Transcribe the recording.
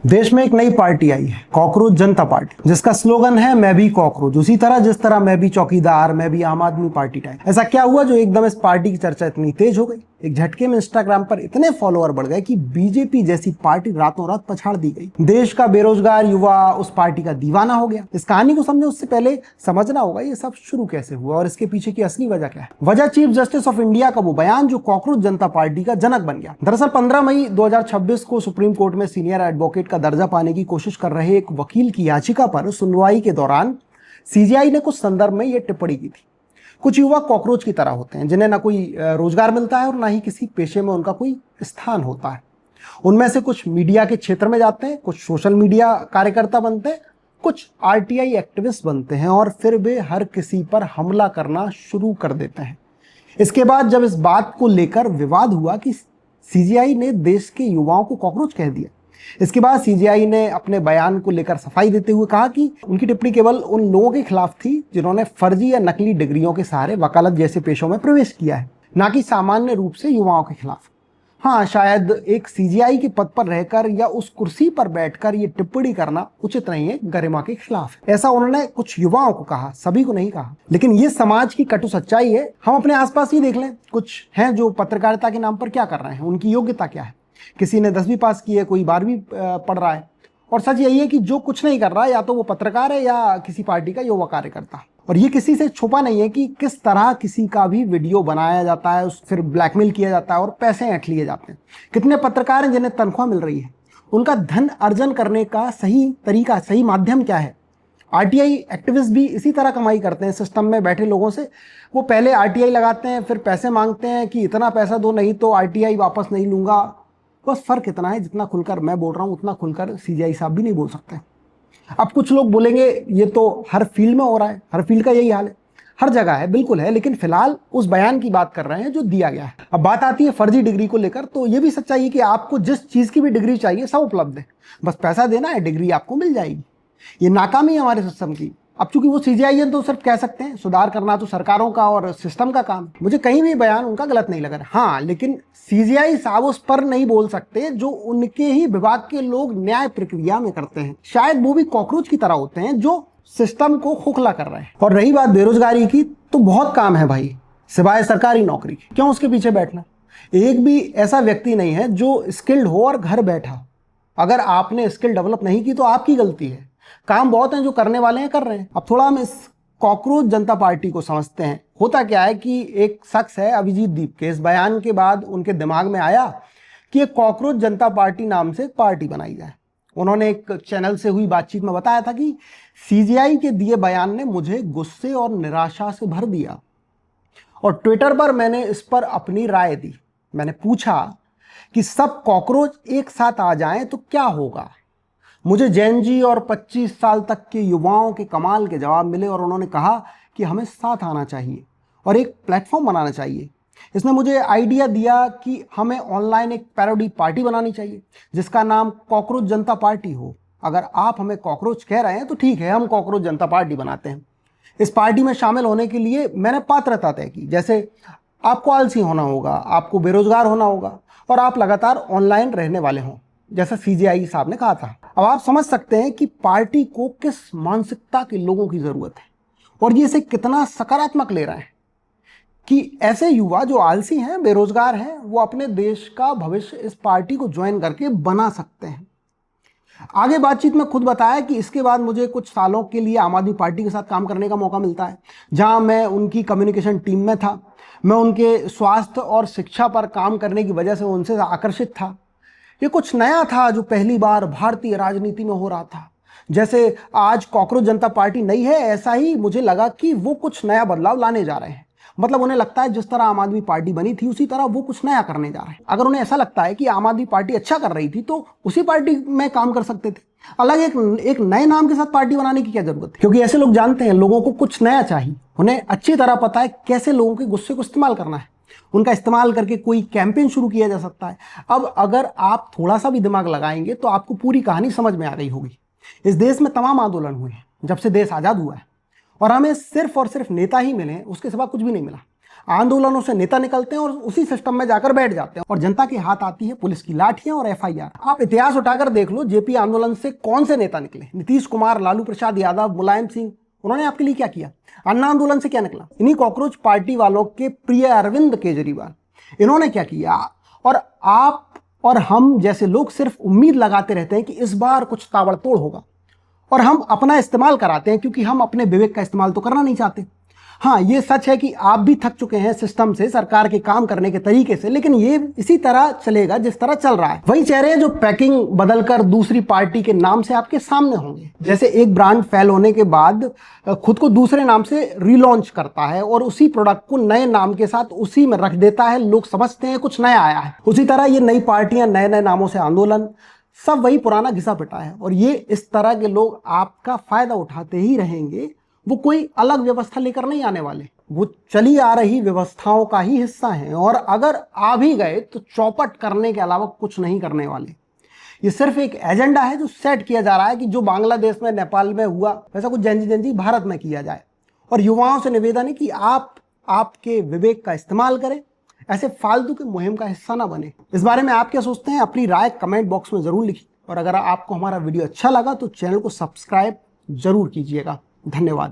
देश में एक नई पार्टी आई है, कॉकरोच जनता पार्टी, जिसका स्लोगन है मैं भी कॉकरोच। उसी तरह जिस तरह मैं भी चौकीदार, मैं भी आम आदमी पार्टी टाइप। ऐसा क्या हुआ जो एकदम इस पार्टी की चर्चा इतनी तेज हो गई? एक झटके में इंस्टाग्राम पर इतने फॉलोअर बढ़ गए कि बीजेपी जैसी पार्टी रातों रात पछाड़ दी गई। देश का बेरोजगार युवा उस पार्टी का दीवाना हो गया। इस कहानी को समझे उससे पहले समझना होगा ये सब शुरू कैसे हुआ और इसके पीछे की असली वजह क्या है। वजह चीफ जस्टिस ऑफ इंडिया का वो बयान जो कॉकरोच जनता पार्टी का जनक बन गया। दरअसल 15 मई 2026 को सुप्रीम कोर्ट में सीनियर एडवोकेट का दर्जा पाने की कोशिश कर रहे एक वकील की याचिका पर सुनवाई के दौरान सीजीआई ने कुछ संदर्भ में यह टिप्पणी की थी। कुछ युवा कॉकरोच की तरह होते हैं जिन्हें ना कोई रोजगार मिलता है और ना ही किसी पेशे में उनका कोई स्थान होता है। उनमें से कुछ मीडिया के क्षेत्र में जाते हैं, कुछ सोशल मीडिया कार्यकर्ता बनते हैं, कुछ आरटीआई एक्टिविस्ट बनते हैं और फिर वे हर किसी पर हमला करना शुरू कर देते हैं। इसके बाद जब इस बात को लेकर विवाद हुआ कि सीजीआई ने देश के युवाओं को कॉकरोच कह दिया, इसके बाद सीजीआई ने अपने बयान को लेकर सफाई देते हुए कहा कि उनकी टिप्पणी केवल उन लोगों के खिलाफ थी जिन्होंने फर्जी या नकली डिग्रियों के सहारे वकालत जैसे पेशों में प्रवेश किया है, ना कि सामान्य रूप से युवाओं के खिलाफ। हाँ, शायद एक सीजीआई के पद पर रहकर या उस कुर्सी पर बैठकर ये टिप्पणी करना उचित नहीं है, गरिमा के खिलाफ है। ऐसा उन्होंने कुछ युवाओं को कहा, सभी को नहीं कहा। लेकिन ये समाज की कटु सच्चाई है। हम अपने आसपास ही देख लें, कुछ हैं जो पत्रकारिता के नाम पर क्या कर रहे हैं, उनकी योग्यता क्या है। किसी ने 10वीं पास की है, कोई 12वीं पढ़ रहा है। और सच यही है कि जो कुछ नहीं कर रहा है या तो वो पत्रकार है या किसी पार्टी का युवा कार्यकर्ता। और ये किसी से छुपा नहीं है कि किस तरह किसी का भी वीडियो बनाया जाता है, फिर ब्लैकमेल किया जाता है और पैसे ऐंठ लिए जाते हैं। कितने पत्रकार हैं जिन्हें तनख्वाह मिल रही है? उनका धन अर्जन करने का सही तरीका, सही माध्यम क्या है? आरटीआई एक्टिविस्ट भी इसी तरह कमाई करते हैं सिस्टम में बैठे लोगों से। वो पहले आरटीआई लगाते हैं, फिर पैसे मांगते हैं कि इतना पैसा दो नहीं तो आरटीआई वापस नहीं लूंगा। बस फर्क इतना है, जितना खुलकर मैं बोल रहा हूं उतना खुलकर सीजीआई साहब भी नहीं बोल सकते। अब कुछ लोग बोलेंगे ये तो हर फील्ड में हो रहा है, हर फील्ड का यही हाल है, हर जगह है। बिल्कुल है, लेकिन फिलहाल उस बयान की बात कर रहे हैं जो दिया गया है। अब बात आती है फर्जी डिग्री को लेकर, तो ये भी सच्चाई है कि आपको जिस चीज की भी डिग्री चाहिए सब उपलब्ध है, बस पैसा देना है, डिग्री आपको मिल जाएगी। ये नाकामी है हमारे सिस्टम की। अब चूंकि वो सीजीआई है तो सिर्फ कह सकते हैं, सुधार करना तो सरकारों का और सिस्टम का काम। मुझे कहीं भी बयान उनका गलत नहीं लगा। हाँ, लेकिन सीजीआई साहब उस पर नहीं बोल सकते जो उनके ही विभाग के लोग न्याय प्रक्रिया में करते हैं। शायद वो भी कॉकरोच की तरह होते हैं जो सिस्टम को खोखला कर रहे हैं। और रही बात बेरोजगारी की, तो बहुत काम है भाई, सिवाय सरकारी नौकरी के। क्यों उसके पीछे बैठना? एक भी ऐसा व्यक्ति नहीं है जो स्किल्ड हो और घर बैठा। अगर आपने स्किल डेवलप नहीं की तो आपकी गलती है। काम बहुत हैं जो करने वाले हैं, कर रहे हैं। अब थोड़ा हम इस कॉकरोच जनता पार्टी को समझते हैं। होता क्या है कि एक शख्स है अभिजीत दीप के, इस बयान के बाद उनके दिमाग में आया कि एक कॉकरोच जनता पार्टी नाम से एक पार्टी बनाई जाए। उन्होंने एक चैनल से हुई बातचीत में बताया था कि सीजीआई के दिए बयान ने मुझे गुस्से और निराशा से भर दिया और ट्विटर पर मैंने इस पर अपनी राय दी। मैंने पूछा कि सब कॉकरोच एक साथ आ जाएं तो क्या होगा। मुझे जेन जी और 25 साल तक के युवाओं के कमाल के जवाब मिले और उन्होंने कहा कि हमें साथ आना चाहिए और एक प्लेटफॉर्म बनाना चाहिए। इसने मुझे आइडिया दिया कि हमें ऑनलाइन एक पैरोडी पार्टी बनानी चाहिए जिसका नाम कॉकरोच जनता पार्टी हो। अगर आप हमें कॉकरोच कह रहे हैं तो ठीक है, हम कॉकरोच जनता पार्टी बनाते हैं। इस पार्टी में शामिल होने के लिए मैंने पात्रता तय की, जैसे आपको आलसी होना होगा, आपको बेरोजगार होना होगा और आप लगातार ऑनलाइन रहने वाले हों, जैसा सीजीआई साहब ने कहा था। अब आप समझ सकते हैं कि पार्टी को किस मानसिकता के लोगों की जरूरत है और ये इसे कितना सकारात्मक ले रहे हैं कि ऐसे युवा जो आलसी हैं, बेरोजगार हैं, वो अपने देश का भविष्य इस पार्टी को ज्वाइन करके बना सकते हैं। आगे बातचीत में खुद बताया कि इसके बाद मुझे कुछ सालों के लिए आम आदमी पार्टी के साथ काम करने का मौका मिलता है, जहां मैं उनकी कम्युनिकेशन टीम में था। मैं उनके स्वास्थ्य और शिक्षा पर काम करने की वजह से उनसे आकर्षित था। ये कुछ नया था जो पहली बार भारतीय राजनीति में हो रहा था। जैसे आज कॉकरोच जनता पार्टी नई है, ऐसा ही मुझे लगा कि वो कुछ नया बदलाव लाने जा रहे हैं। मतलब उन्हें लगता है जिस तरह आम आदमी पार्टी बनी थी उसी तरह वो कुछ नया करने जा रहे हैं। अगर उन्हें ऐसा लगता है कि आम आदमी पार्टी अच्छा कर रही थी तो उसी पार्टी में काम कर सकते थे। अलग एक नए नाम के साथ पार्टी बनाने की क्या जरूरत है? क्योंकि ऐसे लोग जानते हैं लोगों को कुछ नया चाहिए। उन्हें अच्छी तरह पता है कैसे लोगों के गुस्से को इस्तेमाल करना है। उनका इस्तेमाल करके कोई कैंपेन शुरू किया जा सकता है। अब अगर आप थोड़ा सा भी दिमाग लगाएंगे तो आपको पूरी कहानी समझ में आ गई होगी। इस देश में तमाम आंदोलन हुए हैं जब से देश आजाद हुआ है और हमें सिर्फ और सिर्फ नेता ही मिले हैं, उसके सिवा कुछ भी नहीं मिला। आंदोलनों से नेता निकलते हैं और उसी सिस्टम में जाकर बैठ जाते हैं और जनता के हाथ आती है पुलिस की लाठियां और एफआईआर। आप इतिहास उठाकर देख लो, जेपी आंदोलन से कौन से नेता निकले? नीतीश कुमार, लालू प्रसाद यादव, मुलायम सिंह, उन्होंने आपके लिए क्या किया? अन्ना आंदोलन से क्या निकला? इन्हीं कॉकरोच पार्टी वालों के प्रिय अरविंद केजरीवाल, इन्होंने क्या किया? और आप और हम जैसे लोग सिर्फ उम्मीद लगाते रहते हैं कि इस बार कुछ ताबड़तोड़ होगा, और हम अपना इस्तेमाल कराते हैं क्योंकि हम अपने विवेक का इस्तेमाल तो करना नहीं चाहते। हाँ, ये सच है कि आप भी थक चुके हैं सिस्टम से, सरकार के काम करने के तरीके से, लेकिन ये इसी तरह चलेगा जिस तरह चल रहा है। वही चेहरे जो पैकिंग बदलकर दूसरी पार्टी के नाम से आपके सामने होंगे। जैसे एक ब्रांड फेल होने के बाद खुद को दूसरे नाम से रीलॉन्च करता है और उसी प्रोडक्ट को नए नाम के साथ उसी में रख देता है, लोग समझते हैं कुछ नया आया है। उसी तरह ये नई पार्टियां, नए नए नामों से आंदोलन, सब वही पुराना घिसा पिटा है। और ये इस तरह के लोग आपका फायदा उठाते ही रहेंगे। वो कोई अलग व्यवस्था लेकर नहीं आने वाले, वो चली आ रही व्यवस्थाओं का ही हिस्सा हैं, और अगर आ भी गए तो चौपट करने के अलावा कुछ नहीं करने वाले। ये सिर्फ एक एजेंडा है जो सेट किया जा रहा है कि जो बांग्लादेश में, नेपाल में हुआ, वैसा कुछ जंजी भारत में किया जाए। और युवाओं से निवेदन है कि आप आपके विवेक का इस्तेमाल करें, ऐसे फालतू की मुहिम का हिस्सा ना बने। इस बारे में आप क्या सोचते हैं? अपनी राय कमेंट बॉक्स में जरूर लिखिए। और अगर आपको हमारा वीडियो अच्छा लगा तो चैनल को सब्सक्राइब जरूर कीजिएगा। धन्यवाद।